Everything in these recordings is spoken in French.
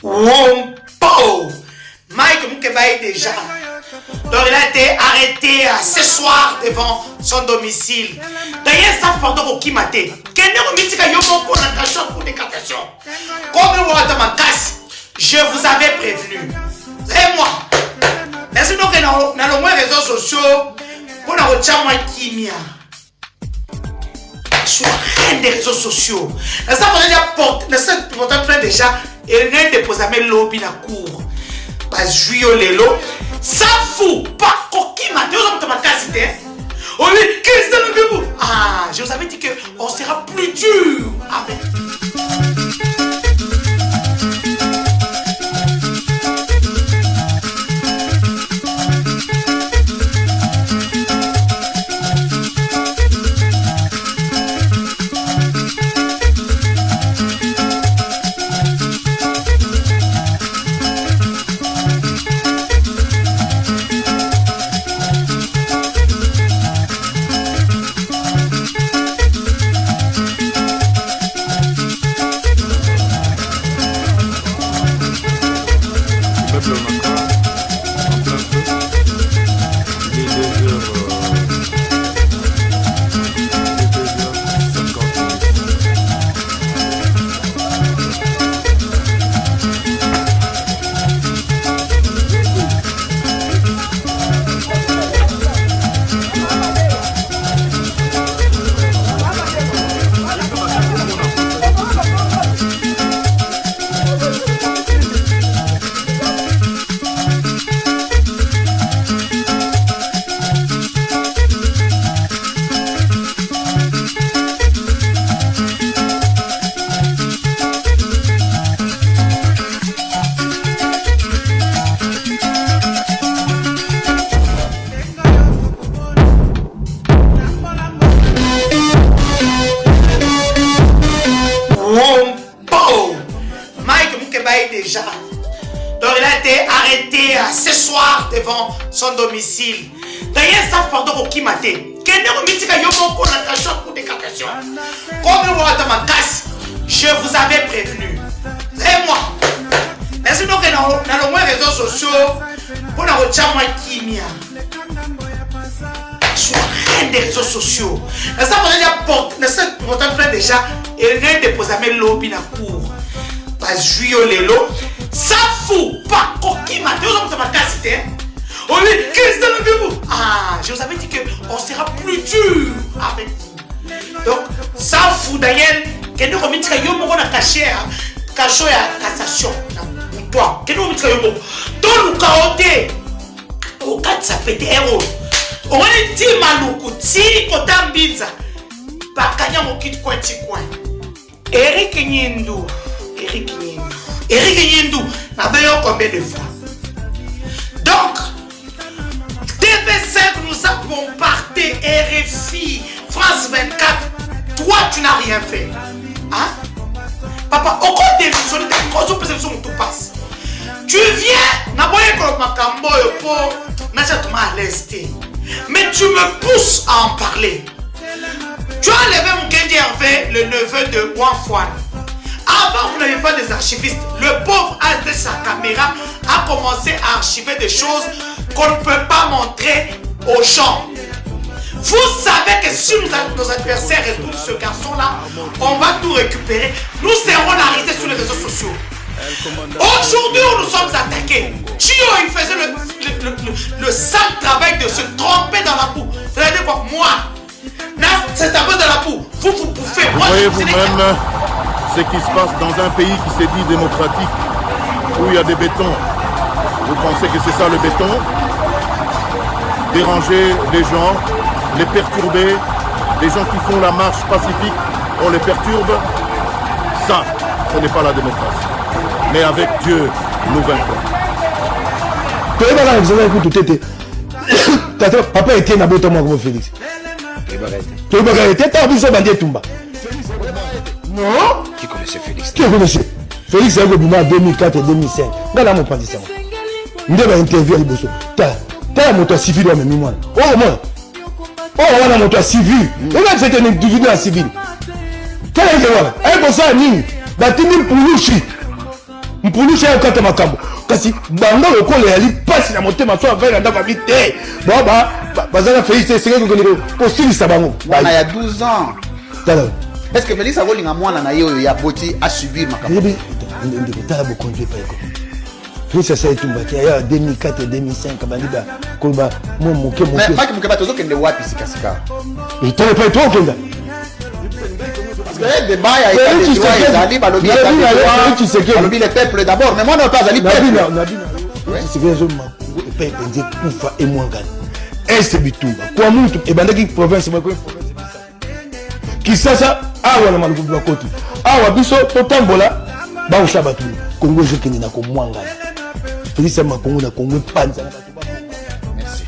Wompo Mike Moukebaye déjà. Donc il a été arrêté ce soir devant son domicile. D'ailleurs, ça pendant au Kimate. Je vous avais prévenu. Et moi, merci donc dans les réseaux sociaux pour la Kimia. Sur rien des réseaux sociaux. Ça va déjà et rien déposé mes lobby la cour. Pas juillet lelo. Ça fout pas coquille ma deux hommes de ma casité. Oh oui, qu'est-ce que vous? Ah, je vous avais dit qu'on sera plus dur avec. Déjà. Donc il a été arrêté ce soir devant son domicile. D'ailleurs, ça pendant au Kimate. Je vous avais prévenu. Et moi, merci donc dans les réseaux sociaux pour la Kimia. Sur rien des réseaux sociaux. Ça va déjà et rien déposé mes lobby la cour. Pas juillet lelo. Ça fout pas coquille ma deux hommes de ma casité. Oh oui, qu'est-ce que vous? Ah, je vous avais dit qu'on sera plus dur avec vous. Donc, ça fout d'ailleurs que nous remettons yomo na caché à cassation. Toi, que nous remettons yomo. Dans le caoté, au cas de ça pété héros. On est dit maloukou, ti kotambiza. Bakanya mokit coin ti coin. Eric Nyindou. Eric Nyindou, n'avait combien de fois? Donc, TV5, nous avons parté RFI, France 24. Toi, tu n'as rien fait. Hein? Papa, au compte des visions, tout passe. Tu viens, n'aboye comme ma camboye pour n'achète à l'est. Mais tu me pousses à en parler. Tu as enlevé mon Kendi Hervé, le neveu de Wanfouane. Avant, vous n'avez pas des archivistes. Le pauvre a de sa caméra a commencé à archiver des choses qu'on ne peut pas montrer aux gens. Vous savez que si nos adversaires écoutent ce garçon-là, on va tout récupérer. Nous serons l'arrêté sur les réseaux sociaux. Aujourd'hui, nous sommes attaqués. Chio, il faisait le sale travail de se tromper dans la boue. Vous allez dire quoi? Moi, c'est un peu dans la boue. Vous bouffez. Vous voyez vous-même ce qui se passe dans un pays qui s'est dit démocratique, où il y a des bétons. Vous pensez que c'est ça le béton? Déranger les gens, les perturber, les gens qui font la marche pacifique, on les perturbe. Ça, ce n'est pas la démocratie. Mais avec Dieu, nous vaincrons. Papa était na boto moi comme Félix. Tu vas arrêter. T'as vu ça bandit Tumba? Non? Qui connaissait Félix? Qui connaissait? Félix est venu en 2004 et 2005. Regarde mon point de ça. Il m'a interviewé à Liboso. T'as un moto civil ou même moi? Oh moi. Oh on a un moto civil. Regarde c'est un individu en civil. Quel est le voilà? Un pour ça ni. Batini pour nous chi. mpulu cha okata makambo kasi bango lokolo yali pasi na motema so avai na ndako te baba bazana Félix esengeli kokende kosilisa bango mwana ya 12 ans tala est-ce que Félix akolinga mwana na ye oyo ya boti asubir makambo ndeko tala bokonzi epayeko Félix asa etumba te aya 2004 2005 bandiba koloba mwa moke mais maki moke bato ozokende wapi sikasika etala epai to okenda débat ya ezali balobi le peuple d'abord mais moi non pas azali peuple epai epenzi kufa emwangana este bitumba kwa muntu ebandaki province moko Kisasa awa na maluku bakoti awa biso totambola bausha batu Kongo ezokende na komwangana Félix Makongo na Kongo epanza na batu bako. Merci.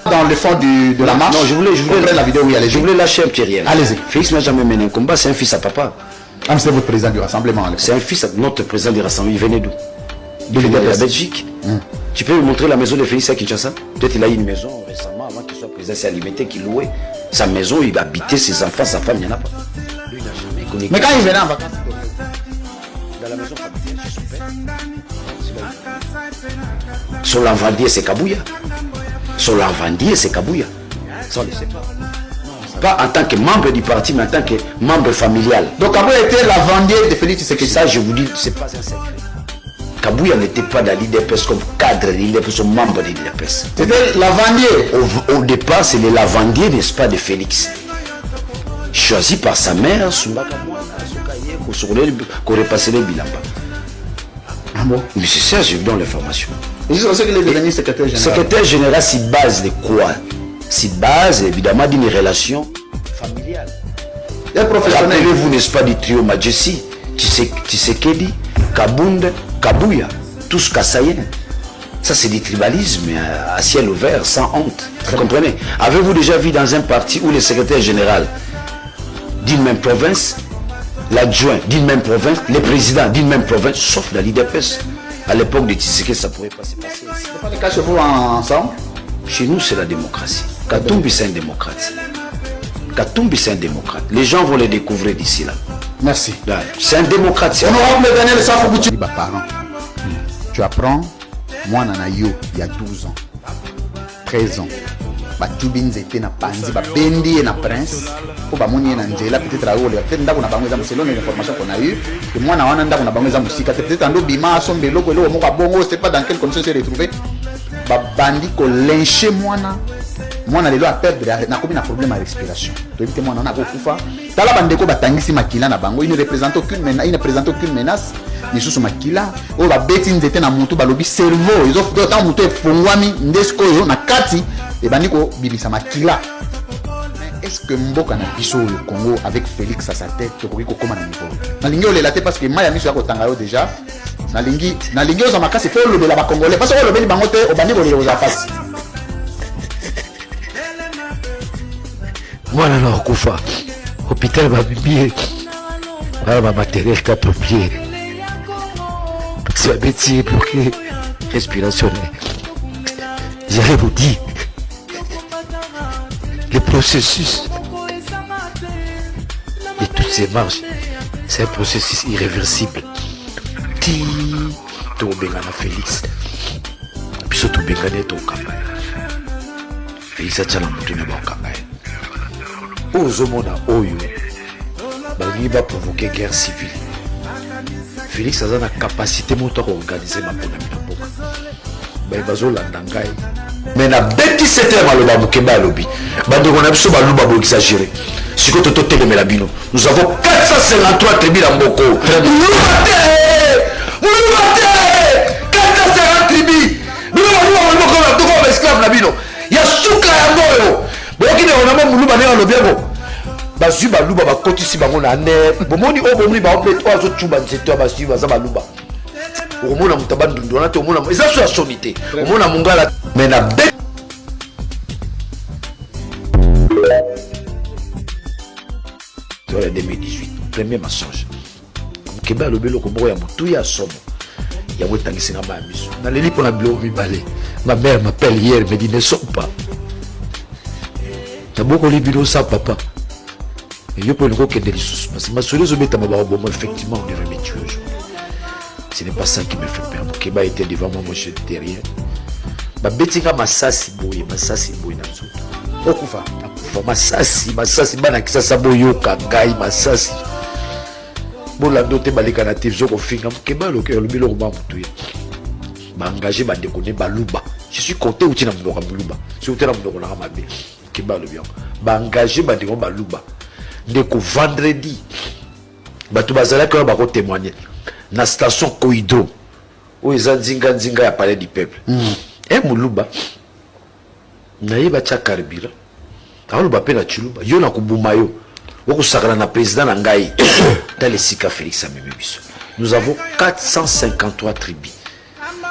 Dans le fond de la marche. Non, je voulais la vidéo où il y allait. Je voulais lâcher un petit rien. Allez-y. Félix n'a jamais mené un combat, c'est un fils à papa. Ah, c'est votre président du rassemblement. C'est un fils à notre président du rassemblement. Il venait d'où? Il venait de la Belgique. Tu peux me montrer la maison de Félix à Kinshasa? Peut-être il a eu une maison récemment, avant qu'il soit président, c'est Alimité qu'il louait. Sa maison, il habitait ses enfants, sa femme, il n'y en a pas. Lui, il n'a jamais connu. Mais quand il venait en vacances, dans la maison familiale, chez son père. Son lavandier, c'est Kabouya. Son lavandier, c'est Kabouya. Ça, on ne le sait pas. Pas en tant que membre du parti, mais en tant que membre familial. donc Kabouya était lavandier de Félix Tshisekedi. Ça, je vous dis, c'est pas un secret. Kabouya n'était pas dans l'IDPS comme cadre de l'IDPS, comme membre de l'IDPS. C'était lavandier. Au départ, c'est le lavandier, n'est-ce pas, de Félix. Choisi par sa mère, Soumbaka Mouana, qu'on repassait les bilamba. Ah bon? Mais c'est ça, je vous donne l'information. Et je sais qu'il est devenu secrétaire général. Secrétaire général, c'est base de quoi? C'est base, évidemment, d'une relation familiale. Il est professionnel. Rappelez-vous, n'est-ce pas, du trio Majessi, Tshisekedi, Kabunde, Kabouya, tous Kassaïens. Ça, c'est du tribalisme à ciel ouvert, sans honte. Vous comprenez? Avez-vous déjà vu dans un parti où le secrétaire général d'une même province, l'adjoint d'une même province, le président d'une même province, sauf dans l'IDPS? À l'époque de Tshisekedi, ça pourrait pas se passer. C'est pas le cas chez vous ensemble? Chez nous, c'est la démocratie. Katumbi, c'est un démocrate. Katumbi, c'est un démocrate. Les gens vont le découvrir d'ici là. Merci. C'est un démocrate. Honorable Daniel Safou-Bouti. Parent, tu apprends, moi, Nanayo, il y a 12 ans, 13 ans. Batubi nzete na panzi ba bendi na prince po ba moni na njela peut-être aole peut-être ndako na bango za selon les informations qu'on a eu que moi na wana ndako na bango za musika peut-être ando bima so mbelo ko lo mo ka bongo c'est pas dans quelles conditions se retrouver ba bandi ko lyncher mwana lelo a perdre na komi na problème à respiration to éviter mwana na ko kufa tala bandeko batangisi makila na bango il ne représente aucune menace ni susu makila o ba beti nzete na mutu balobi cerveau ils offrent tant mutu efongwami ndesko yo na kati et baniko bibisa makila. Est-ce que mboka na biso le Congo avec Félix à sa tête tokoki kokoma na niveau nalingi olelate parce que maya miso ya kotanga yo déjà nalingi oza makasi fo olobela ba congolais parce que olobeli bango te obandi kolela oza face Moi, là, au Koufa, hôpital m'a mis ma matériel 4 pieds. C'est un métier bloqué respirationnel. J'allais vous dire, le processus de toutes ces marches, c'est un processus irréversible. Tout bengana Félix. Puis surtout bengana tout campagne. Félix a tchala moutouna ba campagne. Ozomona oyo. Balingi ba provoquer guerre civile. Félix a la capacité moto à organiser ma bonne mboka. Ba bazo landangai. Mais na beti c'était maloba mukeba lobi. Bande on a biso ba luba bo exagérer. Siko toto telemela bino. Nous avons 453 tribus dans Mboko. Ya suka ya moyo bokine ona mo muluba ne olobiego bazu baluba bakotisi bango na ne bomoni o bomoni ba opet ozo chuba nzeto bazu baza baluba omona mutabandundu na te omona eza so ya sonité omona mungala mais na bet dans le 2018 premier mensonge keba lobelo ko ya mutu ya somo ya wetangisi na mamiso na leli pona bilo mibale. Ma mère m'appelle hier, me dit ne sors pas. T'as beaucoup de vidéos ça, papa. Et je peux le croquer des ressources. Parce que ma soeur, effectivement, on devrait me tuer aujourd'hui. Ce n'est pas ça qui me fait peur. Mon Keba était devant moi, moi je suis derrière. Ma betinga masasi boye, na nzoto. Okufa, masasi, bana kisasa boyo kangai masasi. Bola ndote baleka na TV ko finga Keba le bilo ko mutuya. Engagé ba déconner baluba. Je suis content où tu n'as pas baluba. Si tu n'as pas baluba, qui va le bien. Ba engagé ba déconner baluba. Dès qu'au vendredi, ba tu bazala que ba témoigner. Na station Koido. Où ils ont zinga ya palais du peuple. Et muluba. Na yeba cha karbira. Taolo ba pena chuluba. Yo na kubuma yo. Woko sakana na président na ngai. Dans les sika Félix Amemebiso. Nous avons 453 tribus.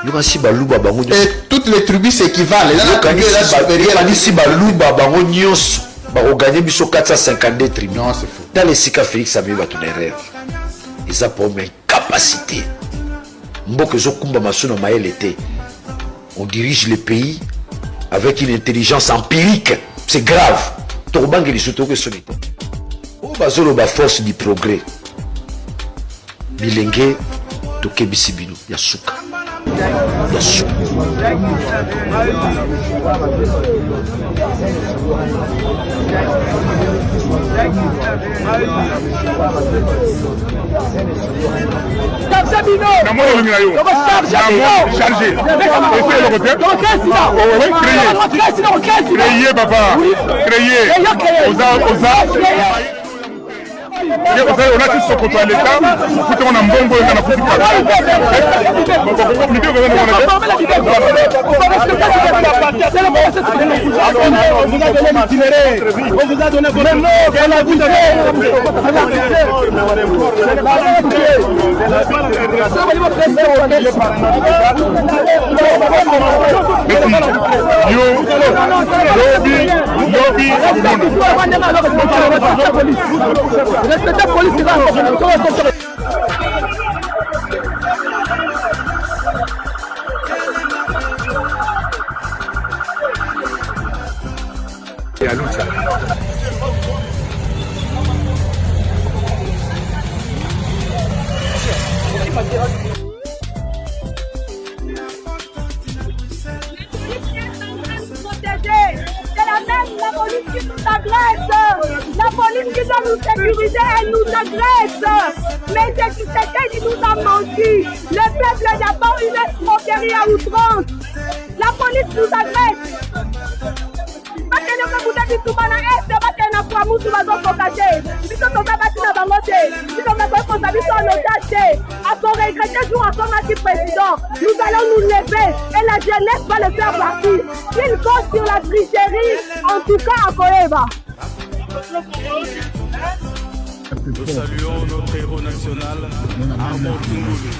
Et toutes les tribus s'équivalent. Ici, Baluba, Bango Nyos, on gagne 452 tribus. Non, c'est faux. Dans les Sika Félix, ça m'a eu ton erreur. Ils ont pour une capacité. On dirige le pays avec une intelligence empirique. C'est grave. Torban qui est surtout que ce n'est pas. Au basolo, la force du progrès. Bilingue, Tokebisibino, Yasuka. Yes. Créez, papa. Créez. On a tous ce côté à l'État, on a un bon boy dans la politique. On vous a donné votre nom, respectez la police, et à Lucha. La police qui nous agresse, la police qui doit nous sécuriser, elle nous agresse. Mais c'est quelqu'un qui nous a menti. Le peuple n'a pas une escroquerie à outrance. La police nous agresse. Nous allons nous lever et la jeunesse va le faire partie. Il compte sur la tricherie, en tout cas à Koeba. Nous saluons notre héros national, Armand Tungulu.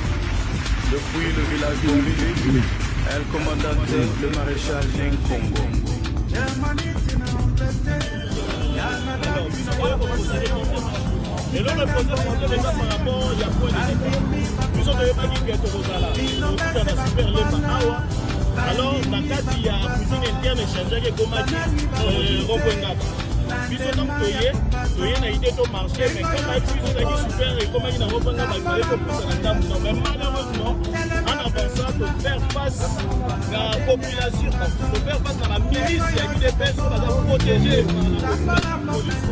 Depuis le village de Mbili, elle commandante le maréchal Nkongo. Et là, le procès français déjà par rapport, il y a point de départ. Nous sommes pas dit que tout ça là. Tout dans la super lema. Alors, dans le cas il y a cuisine interne échangée comme a dit Rokwengaba. Puis on a toyé na idée de marché, mais comme a dit on a dit super et comme a dit Rokwengaba, il fallait qu'on puisse la table. Mais malheureusement, en avançant pour faire face à la population, pour faire face à la milice, il y a eu des personnes qui sont protégées par la police.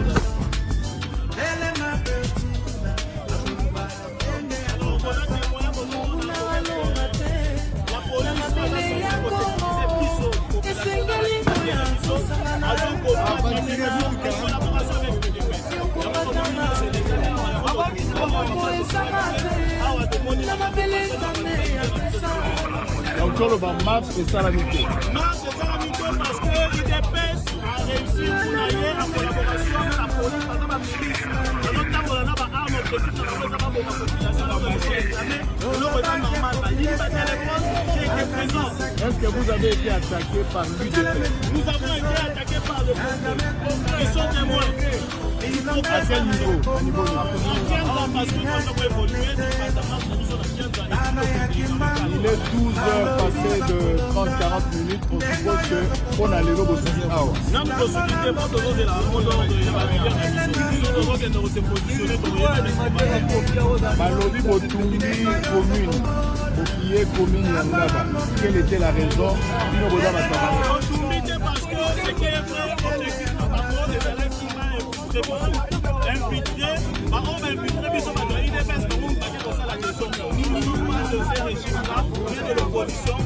Donc le marche c'est ça la vérité. Marche c'est ça la vérité parce que l'IDPS a réussi pour aller en collaboration avec la police pendant la milice. Alors quand on a pas arme objectif dans la population dans le ciel jamais le retard normal la ligne de téléphone qui était présent. Est-ce que vous avez été attaqué par l'IDPS? Nous avons été attaqués par le Congo. Ils sont témoins. À quel niveau? Au niveau de 15 ans parce que nous avons évolué il est 12 heures passées de 30-40 minutes. On suppose qu'on a les lobes aussi. Non, nous sommes de la Balobi Botumbi commune. Qui est commune Yangaba. Quelle était la raison? Botumbi parce que ce qui est vrai, objectif par rapport des élèves qui m'a infiltré, on m'a infiltré, mais ça m'a donné des baisses pour nous paquer dans ça la question. Nous ne sommes pas de ces régimes-là, mais de l'opposition,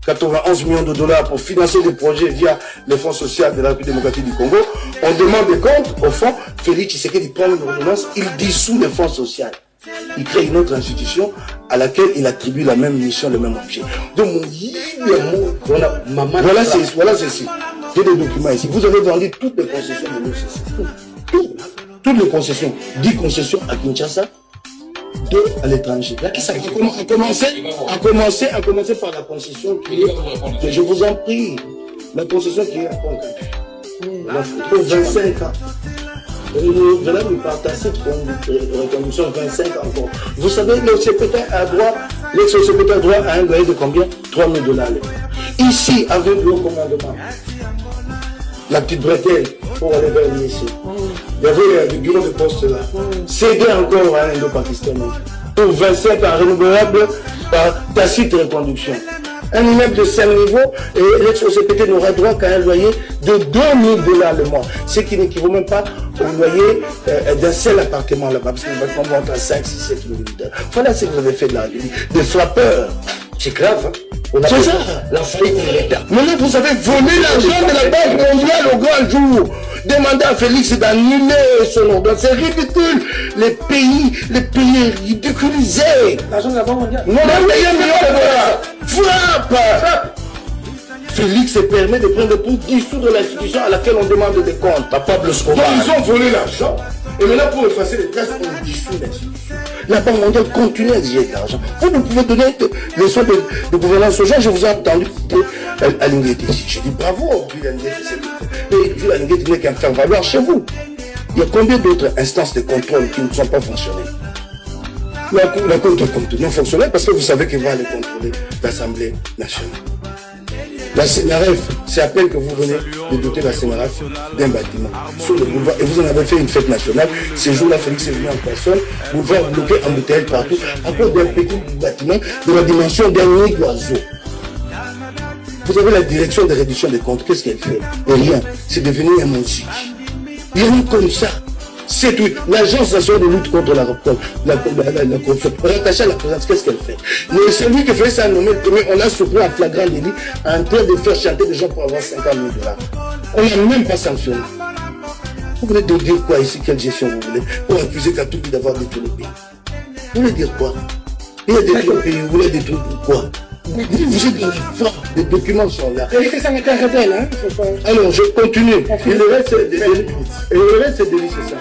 $91 millions pour financer des projets via les fonds sociaux de la République démocratique du Congo. On demande des comptes, au fond, Félix Tshisekedi prend une ordonnance, il dissout les fonds sociaux. Il crée une autre institution à laquelle il attribue la même mission, le même objet. Donc, voilà ceci. J'ai des documents ici. Vous avez vendu toutes les concessions de l'OCC. Toutes les concessions. 10 concessions à Kinshasa. 2 à l'étranger. À commencer par la concession qui est, je vous en prie, la concession qui est à Pont-Capi. Pour 25 ans. Je vais lui partager pour reconduction 25 ans encore. Vous savez, l'ex-secrétaire droit a un loyer de combien? $3 000. Ici, avec le commandement, la petite bretelle pour aller vers l'IEC. Il y avait le bureau de poste là. Cédé encore à un Indo-Pakistanais. Pour 25 ans renouvelable par tacite reconduction. Un immeuble de 5 niveaux et l'ex-société n'aura droit qu'à un loyer de $2 000 le mois. Ce qui n'équivaut même pas au loyer d'un seul appartement là-bas. Parce que le bâtiment monte à 5, 6, 7 000 $. Voilà ce que vous avez fait de la vie. Des frappeurs. C'est grave, hein? C'est ça. La faillite de l'État. Maintenant, vous avez volé l'argent de la Banque mondiale au grand jour. Demandez à Félix d'annuler son ordre. C'est ridicule. Les pays ridiculisés. L'argent de la Banque mondiale. Non, mais $1 million. Frappe. Félix se permet de prendre pour dissoudre l'institution à laquelle on demande des comptes. Papa Escobar. Donc ils ont volé l'argent. Et maintenant, pour effacer les traces, on dissout l'institution. La Banque mondiale continue à exiger de l'argent. Vous ne pouvez donner des leçons de gouvernance aux gens. Je vous ai entendu à Lingeti. Je dis bravo, Jules Lingeti. Mais Jules Lingeti n'est qu'un faire valoir chez vous. Il y a combien d'autres instances de contrôle qui ne sont pas fonctionnées? La Cour doit continuer fonctionner parce que vous savez qu'elle va aller contrôler l'Assemblée nationale. La CNRF, c'est à peine que vous venez de doter la CNRF d'un bâtiment sur le boulevard. Et vous en avez fait une fête nationale. Ces jours-là, Félix est venu en personne. Boulevard bloqué, embouteillage partout. À cause d'un petit bâtiment de la dimension d'un nid d'oiseau. Vous avez la direction de réduction des comptes. Qu'est-ce qu'elle fait? Rien. C'est devenu un musique. Rien comme ça. C'est tout. L'Agence nationale de lutte contre la corruption, rattachée à la présidence, qu'est-ce qu'elle fait? Mais celui qui fait ça nommé le premier, on l'a surpris en flagrant délit en train de faire chanter des gens pour avoir 50 000 $. On n'a même pas sanctionné. Vous voulez dire quoi ici? Quelle gestion vous voulez? Pour accuser Katoubi d'avoir détruit le pays. Vous voulez dire quoi? Il a détruit le pays, vous voulez détruire quoi? Vous êtes dans le fond, les documents sont là. Alors je continue. Et le reste, c'est des délits, c'est ça.